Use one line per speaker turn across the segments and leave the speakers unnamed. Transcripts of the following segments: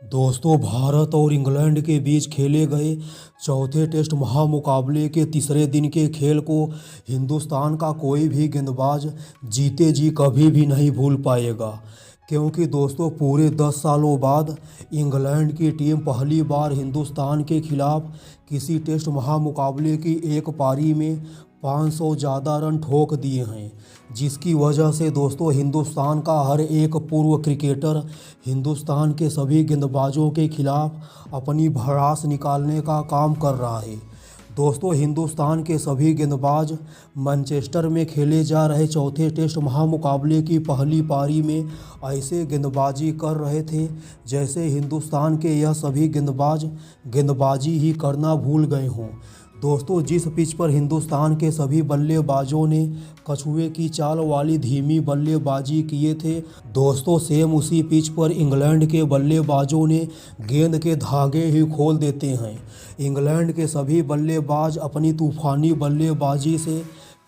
दोस्तों, भारत और इंग्लैंड के बीच खेले गए चौथे टेस्ट महामुकाबले के तीसरे दिन के खेल को हिंदुस्तान का कोई भी गेंदबाज जीते जी कभी भी नहीं भूल पाएगा। क्योंकि दोस्तों, पूरे 10 सालों बाद इंग्लैंड की टीम पहली बार हिंदुस्तान के खिलाफ किसी टेस्ट महामुकाबले की एक पारी में 500 ज़्यादा रन ठोक दिए हैं, जिसकी वजह से दोस्तों हिंदुस्तान का हर एक पूर्व क्रिकेटर हिंदुस्तान के सभी गेंदबाजों के खिलाफ अपनी भड़ास निकालने का काम कर रहा है। दोस्तों, हिंदुस्तान के सभी गेंदबाज मैनचेस्टर में खेले जा रहे चौथे टेस्ट महामुकाबले की पहली पारी में ऐसे गेंदबाजी कर रहे थे जैसे हिंदुस्तान के यह सभी गेंदबाज गेंदबाजी ही करना भूल गए हों। दोस्तों, जिस पिच पर हिंदुस्तान के सभी बल्लेबाजों ने कछुए की चाल वाली धीमी बल्लेबाजी किए थे, दोस्तों सेम उसी पिच पर इंग्लैंड के बल्लेबाजों ने गेंद के धागे ही खोल देते हैं। इंग्लैंड के सभी बल्लेबाज अपनी तूफानी बल्लेबाजी से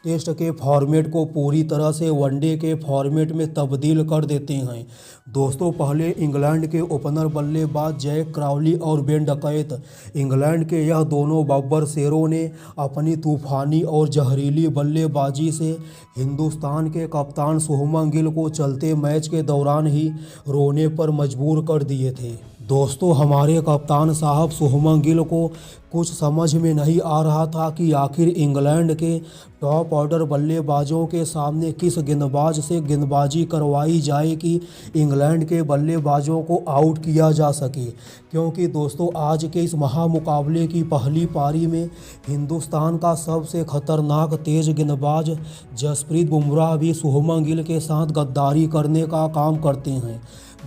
टेस्ट के फॉर्मेट को पूरी तरह से वनडे के फॉर्मेट में तब्दील कर देते हैं। दोस्तों, पहले इंग्लैंड के ओपनर बल्लेबाज जैक क्राउली और बेन डकैत, इंग्लैंड के यह दोनों बब्बर शेरों ने अपनी तूफानी और जहरीली बल्लेबाजी से हिंदुस्तान के कप्तान शुभमन गिल को चलते मैच के दौरान ही रोने पर मजबूर कर दिए थे। दोस्तों, हमारे कप्तान साहब शुभमन गिल को कुछ समझ में नहीं आ रहा था कि आखिर इंग्लैंड के टॉप ऑर्डर बल्लेबाजों के सामने किस गेंदबाज से गेंदबाजी करवाई जाए कि इंग्लैंड के बल्लेबाजों को आउट किया जा सके। क्योंकि दोस्तों, आज के इस महामुकाबले की पहली पारी में हिंदुस्तान का सबसे खतरनाक तेज गेंदबाज जसप्रीत बुमराह भी शुभमन गिल के साथ गद्दारी करने का काम करते हैं।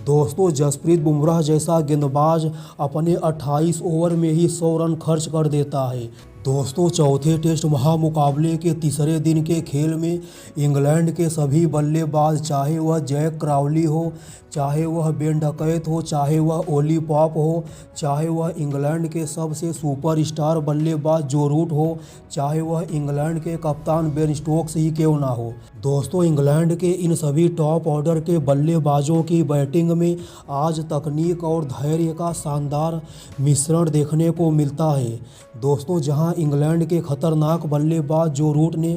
दोस्तों, जसप्रीत बुमराह जैसा गेंदबाज अपने 28 ओवर में ही 100 रन खर्च कर देता है। दोस्तों, चौथे टेस्ट महामुकाबले के तीसरे दिन के खेल में इंग्लैंड के सभी बल्लेबाज, चाहे वह जैक क्राउली हो, चाहे वह बेन डकैत हो, चाहे वह ओली पॉप हो, चाहे वह इंग्लैंड के सबसे सुपरस्टार बल्लेबाज जो रूट हो, चाहे वह इंग्लैंड के कप्तान बेन स्टोक्स ही क्यों ना हो। दोस्तों, इंग्लैंड के इन सभी टॉप ऑर्डर के बल्लेबाजों की बैटिंग में आज तकनीक और धैर्य का शानदार मिश्रण देखने को मिलता है। दोस्तों, जहां इंग्लैंड के खतरनाक बल्लेबाज जो रूट ने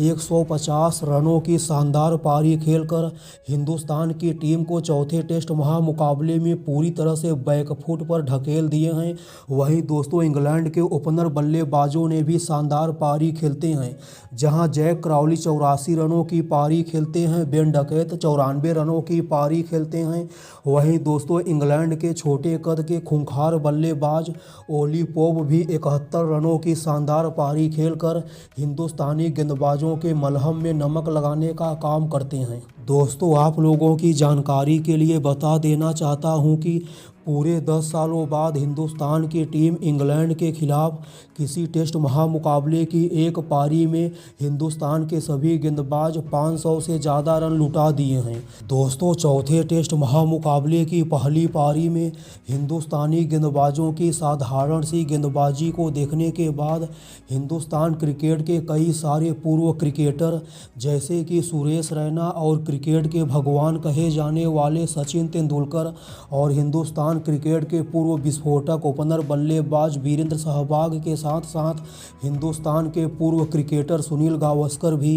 150 रनों की शानदार पारी खेलकर हिंदुस्तान की टीम को चौथे टेस्ट महामुकाबले में पूरी तरह से बैकफुट पर ढकेल दिए हैं, वहीं दोस्तों इंग्लैंड के ओपनर बल्लेबाजों ने भी शानदार पारी खेलते हैं। जहां जैक क्राउली 84 रनों की पारी खेलते हैं, बेन डकैत 94 रनों की पारी खेलते हैं, वहीं दोस्तों इंग्लैंड के छोटे कद के खूंखार बल्लेबाज ओली पॉप भी 71 रनों की शानदार पारी खेलकर हिंदुस्तानी गेंदबाजों के मलहम में नमक लगाने का काम करते हैं। दोस्तों, आप लोगों की जानकारी के लिए बता देना चाहता हूं कि पूरे 10 सालों बाद हिंदुस्तान की टीम इंग्लैंड के खिलाफ किसी टेस्ट महामुकाबले की एक पारी में हिंदुस्तान के सभी गेंदबाज 500 से ज़्यादा रन लुटा दिए हैं। दोस्तों, चौथे टेस्ट महामुकाबले की पहली पारी में हिंदुस्तानी गेंदबाजों की साधारण सी गेंदबाजी को देखने के बाद हिंदुस्तान क्रिकेट के कई सारे पूर्व क्रिकेटर जैसे कि सुरेश रैना और क्रिकेट के भगवान कहे जाने वाले सचिन तेंदुलकर और हिंदुस्तान क्रिकेट के पूर्व विस्फोटक ओपनर बल्लेबाज वीरेंद्र सहवाग के साथ साथ हिंदुस्तान के पूर्व क्रिकेटर सुनील गावस्कर भी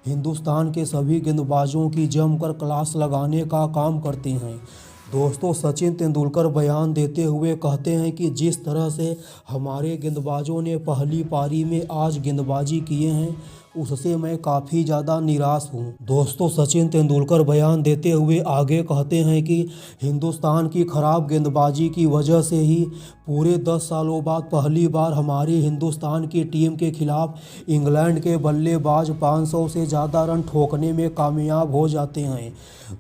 हिंदुस्तान के सभी गेंदबाजों की जमकर क्लास लगाने का काम करते हैं। दोस्तों, सचिन तेंदुलकर बयान देते हुए कहते हैं कि जिस तरह से हमारे गेंदबाजों ने पहली पारी में आज गेंदबाजी किए हैं, उससे मैं काफ़ी ज़्यादा निराश हूँ। दोस्तों, सचिन तेंदुलकर बयान देते हुए आगे कहते हैं कि हिंदुस्तान की खराब गेंदबाजी की वजह से ही पूरे 10 सालों बाद पहली बार हमारी हिंदुस्तान की टीम के खिलाफ इंग्लैंड के बल्लेबाज 500 से ज़्यादा रन ठोकने में कामयाब हो जाते हैं।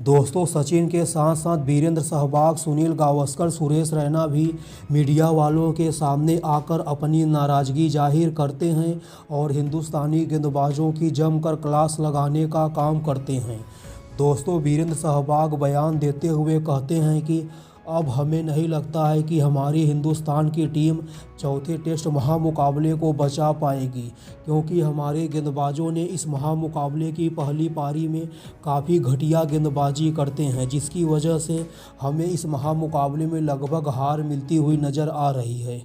दोस्तों, सचिन के साथ साथ वीरेंद्र सहवाग, सुनील गावस्कर, सुरेश रैना भी मीडिया वालों के सामने आकर अपनी नाराज़गी जाहिर करते हैं और हिंदुस्तानी गेंदबाजों की जमकर क्लास लगाने का काम करते हैं। दोस्तों, वीरेंद्र सहवाग बयान देते हुए कहते हैं कि अब हमें नहीं लगता है कि हमारी हिंदुस्तान की टीम चौथे टेस्ट महामुकाबले को बचा पाएगी, क्योंकि हमारे गेंदबाजों ने इस महामुकाबले की पहली पारी में काफ़ी घटिया गेंदबाजी करते हैं, जिसकी वजह से हमें इस महामुकाबले में लगभग हार मिलती हुई नज़र आ रही है।